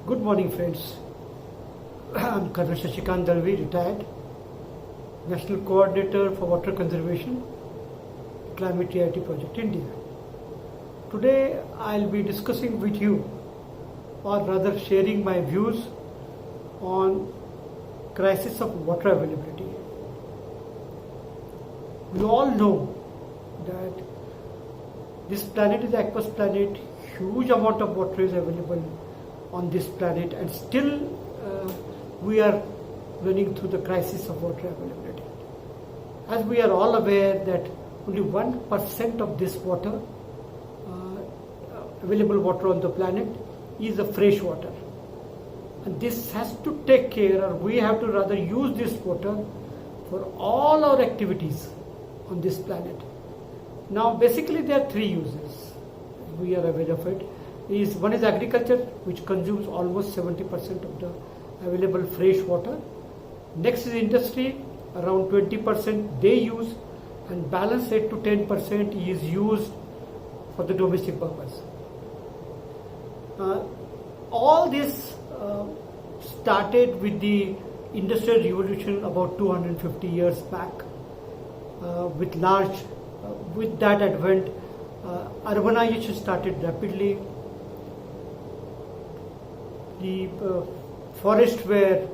Good morning, friends. I'm Colonel Shashikant Dalvi, retired, National Coordinator for Water Conservation, Climate Reality Project, India. Today, I'll be discussing with you, or rather sharing my views on crisis of water availability. We all know that this planet is an aqueous planet. Huge amount of water is available on this planet, and still we are running through the crisis of water availability. As we are all aware that only 1% of this water, available water on the planet, is a fresh water. And this has to take care, or we have to rather use this water for all our activities on this planet. Now basically there are three uses we are aware of it. One is agriculture, which consumes almost 70% of the available fresh water. Next is industry, around 20% they use, and balance 8 to 10% is used for the domestic purpose. All this started with the industrial revolution about 250 years back. With that advent, urbanization started rapidly. The forests were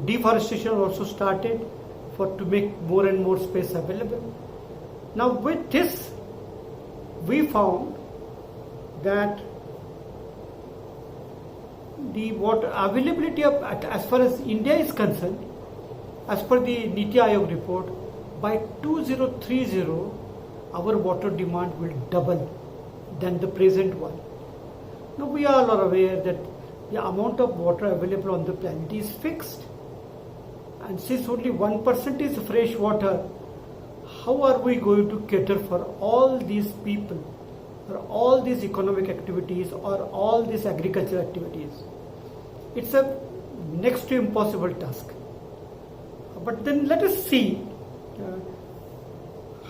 deforestation also started to make more and more space available. Now with this, we found that the water availability of, as far as India is concerned, as per the Niti Aayog report, by 2030 our water demand will double than the present one. Now we all are aware that the amount of water available on the planet is fixed, and since only 1% is fresh water, how are we going to cater for all these people, or all these economic activities, or all these agricultural activities? It's a next to impossible task. But then let us see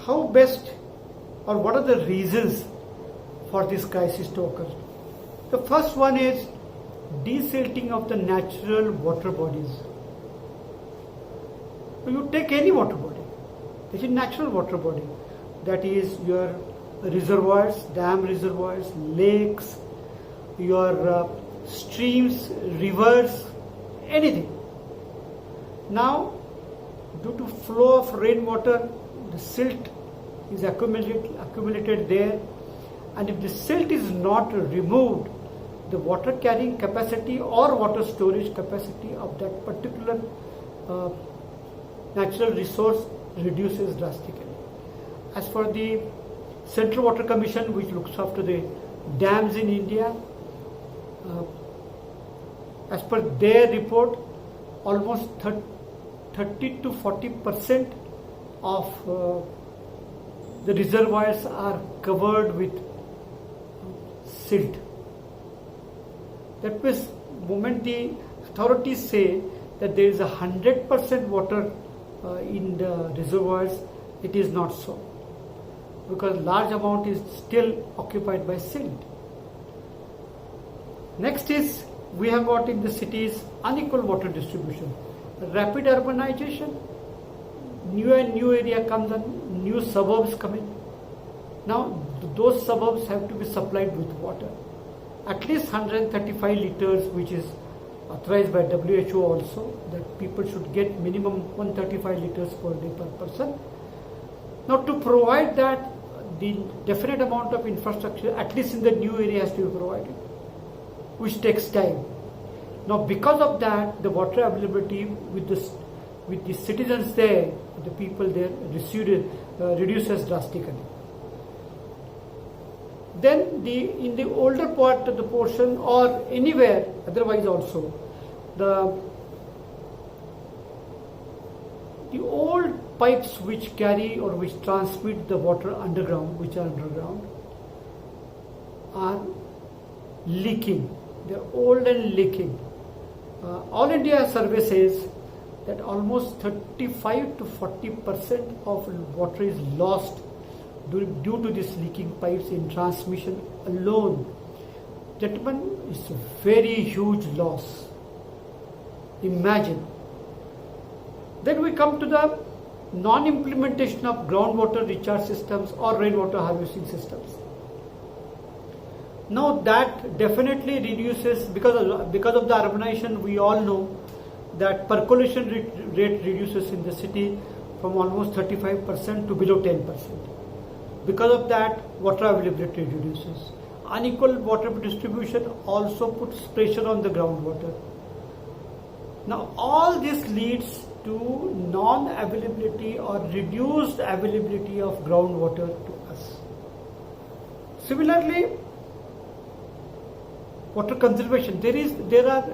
how best, or what are the reasons for this crisis to occur. The first one is desilting of the natural water bodies. You take any water body, it's a natural water body, that is your reservoirs, dam reservoirs, lakes, your streams, rivers, anything. Now, due to flow of rainwater, the silt is accumulated there, and if the silt is not removed, the water carrying capacity or water storage capacity of that particular natural resource reduces drastically. As for the Central Water Commission, which looks after the dams in India, as per their report, almost 30 to 40% of the reservoirs are covered with silt. That means, moment the authorities say that there is 100% water in the reservoirs, it is not so, because large amount is still occupied by silt. Next is, we have got in the cities unequal water distribution, rapid urbanization, new and new area comes and new suburbs come in. Now those suburbs have to be supplied with water, at least 135 liters, which is authorized by WHO also, that people should get minimum 135 liters per day per person. Now to provide that, the definite amount of infrastructure, at least in the new area, has to be provided, which takes time. Now because of that, the water availability with the citizens there, the people there, reduces drastically. Then in the older part of the portion, or anywhere otherwise also, the old pipes which carry or which transmit the water underground, which are underground, are leaking. They are old and leaking. All India survey says that almost 35 to 40% of water is lost due to these leaking pipes in transmission alone. Gentlemen, it's a very huge loss. Imagine. Then we come to the non-implementation of groundwater recharge systems or rainwater harvesting systems. Now that definitely reduces, because of the urbanization, we all know that percolation rate reduces in the city from almost 35% to below 10%. Because of that, water availability reduces. Unequal water distribution also puts pressure on the groundwater. Now all this leads to non-availability or reduced availability of groundwater to us. Similarly, water conservation. There are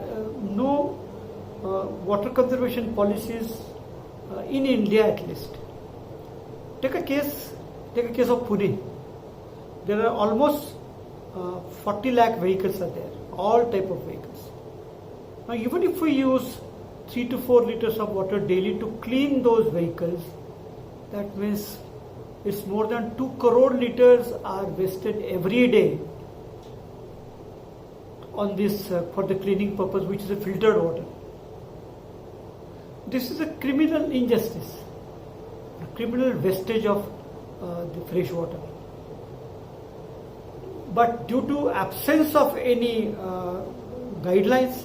no water conservation policies in India at least. Take a case of Pune. There are almost 40 lakh vehicles are there, all type of vehicles. Now even if we use 3 to 4 liters of water daily to clean those vehicles, that means it's more than 2 crore liters are wasted every day on this for the cleaning purpose, which is a filtered water. This is a criminal injustice, a criminal wastage of the fresh water. But due to absence of any guidelines,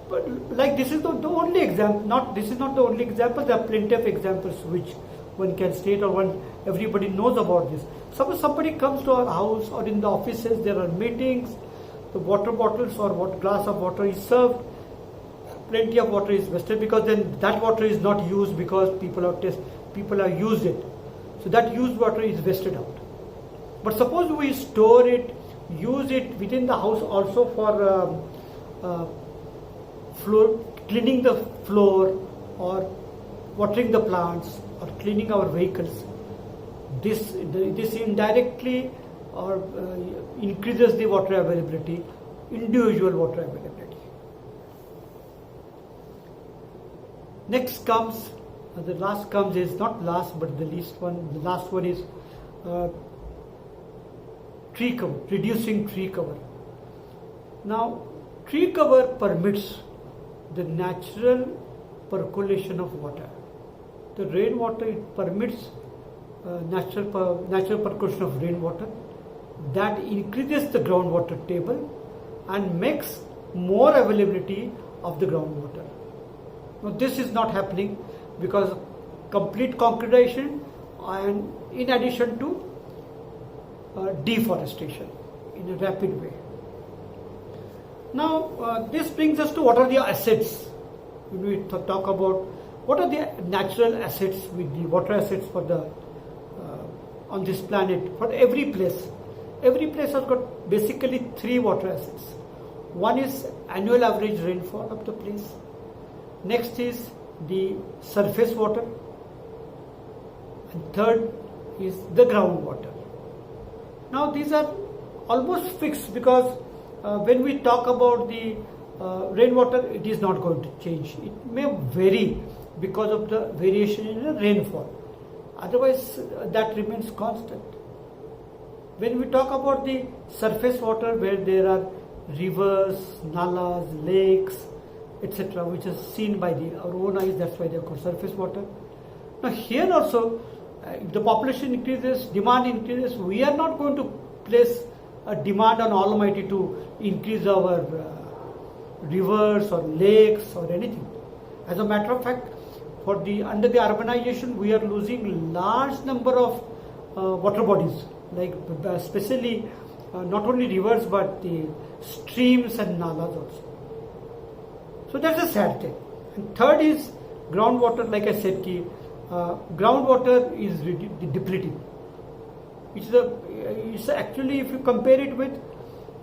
but like this is the only example. This is not the only example. There are plenty of examples which one can state, or everybody knows about this. Suppose somebody comes to our house or in the offices, there are meetings. The water bottles or what glass of water is served, plenty of water is wasted, because then that water is not used because people have used it. So that used water is wasted out. But suppose we store it, use it within the house also for cleaning the floor or watering the plants or cleaning our vehicles. This indirectly or increases the water availability, individual water availability. Next comes, the last comes is not last but the least one. The last one is tree cover, reducing tree cover. Now, tree cover permits the natural percolation of water. The rainwater, it permits natural percolation of rainwater. That increases the groundwater table and makes more availability of the groundwater. Now this is not happening because of complete concretization and in addition to deforestation in a rapid way. Now this brings us to what are the assets. When we talk about what are the natural assets with the water assets for the on this planet, for every place. Every place has got basically 3 water assets. One is annual average rainfall of the place. Next is the surface water. And third is the groundwater. Now these are almost fixed because when we talk about the rainwater, it is not going to change. It may vary because of the variation in the rainfall. Otherwise, that remains constant. When we talk about the surface water, where there are rivers, nalas, lakes, etc., which is seen by our own eyes, that's why they are called surface water. Now here also, if the population increases, demand increases, we are not going to place a demand on Almighty to increase our rivers or lakes or anything. As a matter of fact, under the urbanization, we are losing large number of water bodies, like especially not only rivers but the streams and nalas also. So that's a sad thing. And third is groundwater. Like I said, groundwater is depleting. It's actually, if you compare it with,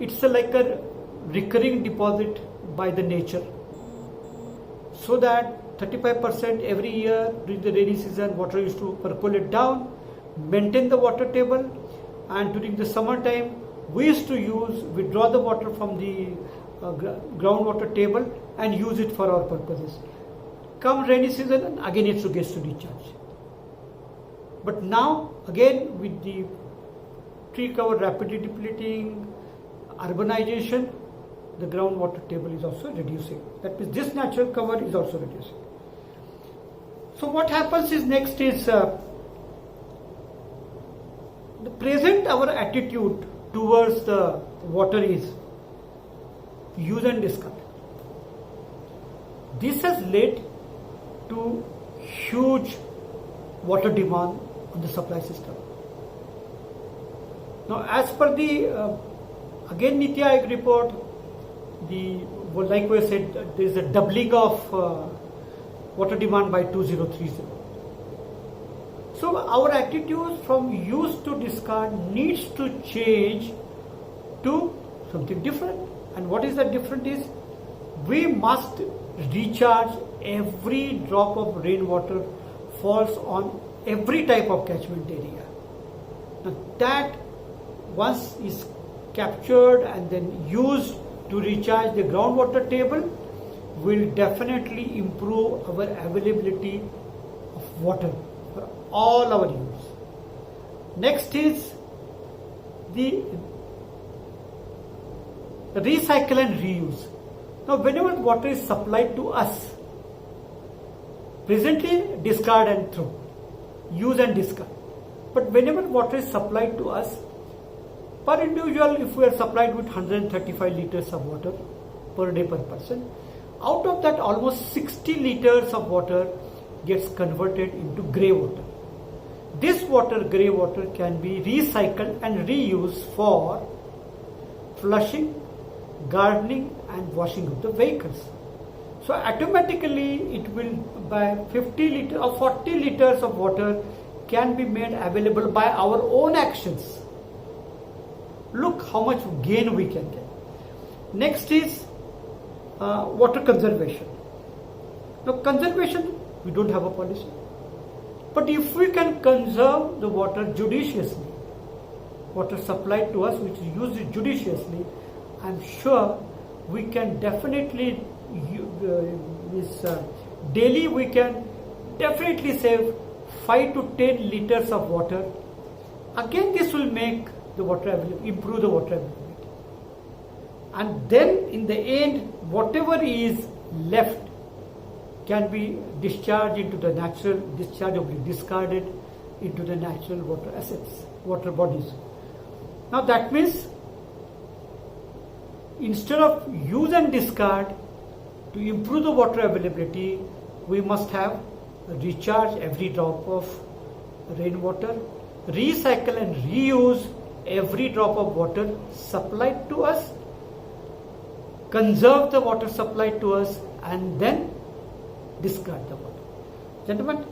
it's like a recurring deposit by the nature. So that 35% every year during the rainy season, water used to percolate down, maintain the water table, and during the summertime, we used to withdraw the water from the groundwater table and use it for our purposes. Come rainy season, again it gets to recharge. But now, again, with the tree cover rapidly depleting, urbanization, the groundwater table is also reducing. That means this natural cover is also reducing. So what happens is next is the present our attitude towards the water is use and discard. This has led to huge water demand on the supply system. Now, as per the again Niti Aayog report, like we said, there is a doubling of water demand by 2030. So our attitude from use to discard needs to change to something different. And what is that different is, we must recharge every drop of rainwater falls on every type of catchment area. Now that once is captured and then used to recharge the groundwater table will definitely improve our availability of water for all our use. Next is the recycle and reuse. Now whenever water is supplied to us, presently discard and throw, use and discard. But whenever water is supplied to us, per individual, if we are supplied with 135 liters of water per day per person, out of that almost 60 liters of water gets converted into grey water. This water, grey water, can be recycled and reused for flushing, gardening and washing of the vehicles. So automatically it will, by 50 liters or 40 liters of water can be made available by our own actions. Look how much gain we can get. Next is water conservation. Now conservation, we don't have a policy. But if we can conserve the water judiciously, water supplied to us which is used judiciously, I'm sure we can definitely, daily we can definitely save 5 to 10 liters of water. Again, this will make the water availability, improve the water availability. And then in the end, whatever is left can be discharged into the natural, dischargeably discarded into the natural water assets, water bodies. Now that means instead of use and discard, to improve the water availability, we must have recharge every drop of rainwater, recycle and reuse every drop of water supplied to us, conserve the water supplied to us, and then discard the water. Gentlemen,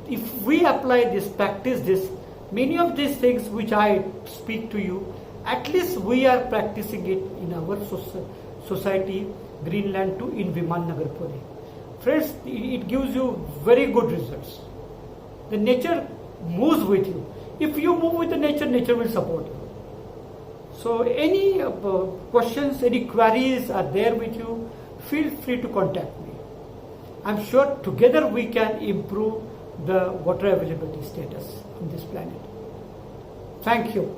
if we apply this, practice this, many of these things which I speak to you, at least we are practicing it in our society, Greenland 2 in Viman Nagar Pune. Friends, it gives you very good results. The nature moves with you. If you move with the nature, nature will support you. So any questions, any queries are there with you, feel free to contact me. I'm sure together we can improve the water availability status on this planet. Thank you.